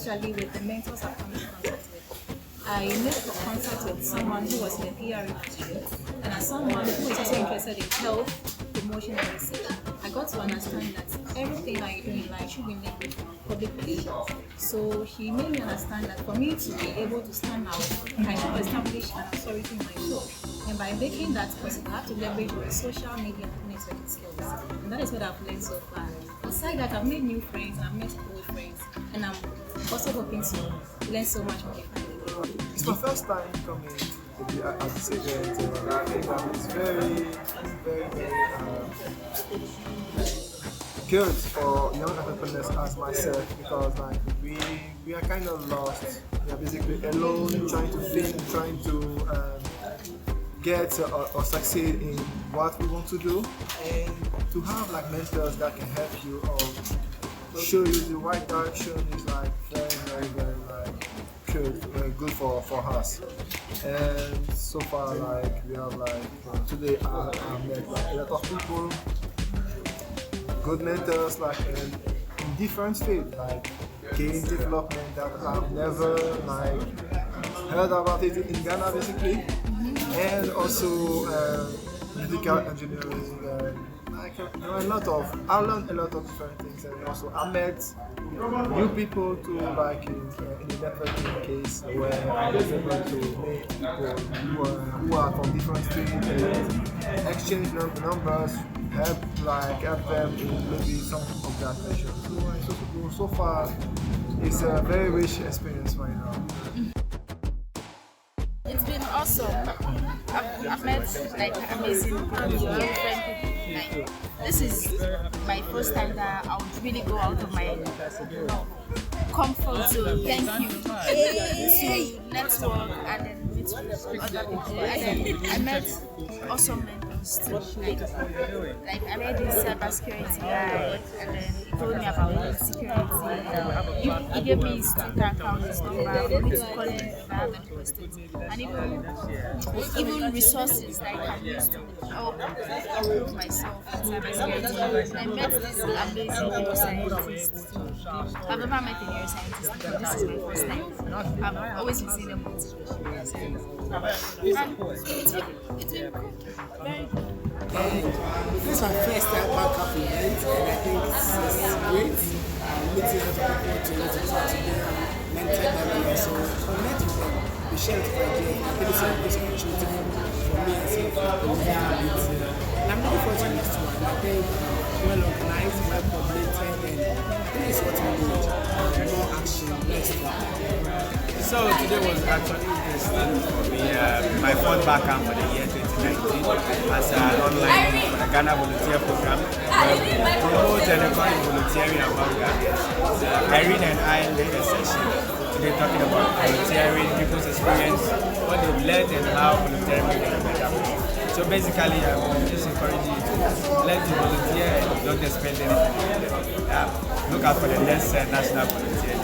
especially with the mentors I've come in contact with. I made contact with someone who was in the PR industry, and as someone who is also interested in health, promotion, and research, I got to understand that everything that you do in life should be linked with public relations. So he made me understand that for me to be able to stand out, I have to establish an authority in my field. And by making that possible, I have to leverage my social media networking skills. And that is what I've learned so far. Aside that, I've made new friends and I've met old friends. And I'm also hoping to learn so much more. It's my first time coming at this event, and I think that it's very good for young entrepreneurs as myself, because like we are kind of lost. We are basically alone, trying to think, trying to get or succeed in what we want to do, and to have like mentors that can help you or show you the right direction is like very like very good for us. And so far, like we have like today I met like a lot of people, good mentors like in different fields, like game development that I've never like heard about it in Ghana basically, and also medical engineering. I learned a lot of different things, and also I met new people to like in the networking case where I was able to meet people who are from different fields and exchange numbers, help them in maybe some of their questions. So far, it's a very rich experience right now. It's been awesome. I've met like amazing people, different people. Like, this is my first time that I would really go out of my comfort zone. Thank you. To network and then meet with other people. And then I met awesome mentors too. Like I met this cybersecurity guy, and then he told me about security. He gave me his Twitter account, his number, for me to call him if I have any questions. And even resources that I can use to help improve myself in cybersecurity. I met this amazing neuroscientist. I've never met a neuroscientist before. This is my first time. I've always been seeing them on TV. It's been good. Very good. This is my first time Barcamp event, and I think it's great. Meeting other people to talk to them, mentor them, and also connect with them. We share with ideas. I think it's a great opportunity for me as and I'm looking forward to the next one. I think well organized, well populated, and this is what we need. More action, less talk. So today was actually interesting for me. My fourth Barcamp for the year 2019 as an online Ghana volunteer program where we promote and encourage volunteering among Ghanaians. Irene and I led a session today talking about volunteering, people's experience, what they've learned and how volunteering made them better. So basically, I'm just encouraging you to let the volunteer and don't spend anything. Look out for the next national volunteer.